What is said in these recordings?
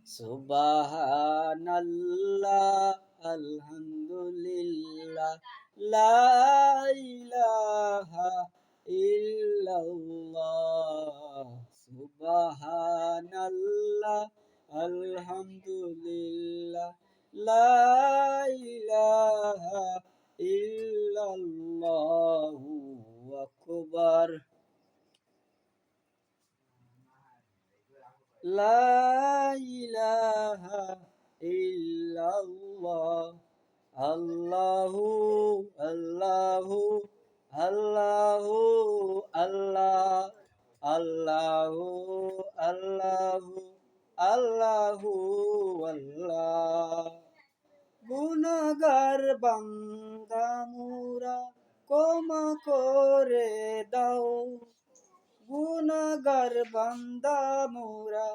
সুবহানাল্লাহ আলহামদুলিল্লাহ লা ইলাহা ইল্লাল্লাহ সুবহানাল্লাহ আলহামদুলিল্লাহ লা ইলাহা ইল্লাল্লাহু আকবার لا إله إلا الله الله الله الله الله الله الله الله الله গুনাগার বান্দা মুরা ক্ষমা করে দাও গুনাগার বান্দা মোরা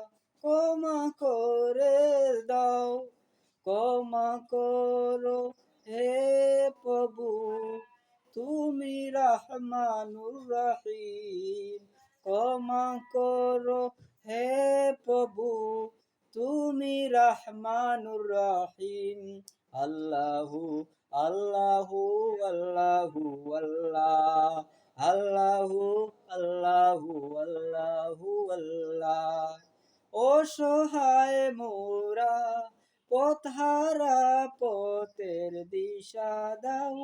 ক্ষমা করে দাও ক্ষমা করো হে প্রভু তুমি রহমানুর রহিম ক্ষমা করো হে প্রভু তুমি রহমানুর রহিম আল্লাহু আল্লাহু আল্লাহু আল্লাহ আল্লাহু আল্লাহু আল্লাহু আল্লাহ অসহায় মোরা পথহারা পথের দিশা দাও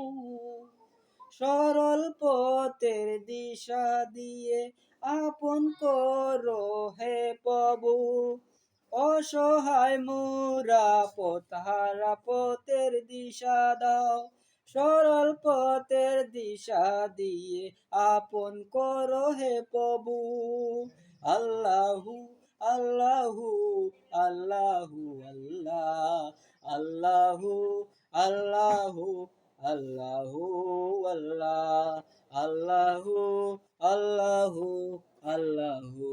সরল পথের দিশা দিয়ে আপন করো হে প্রভু অসহায় মোরা পথহারা পথের দিশা দাও সরল পথের দিশা দিয়ে আপন করো হে প্রভু আল্লাহু আল্লাহু আল্লাহু আল্লাহ আল্লাহু আল্লাহু আল্লাহু আল্লাহ আল্লাহু আল্লাহু আল্লাহু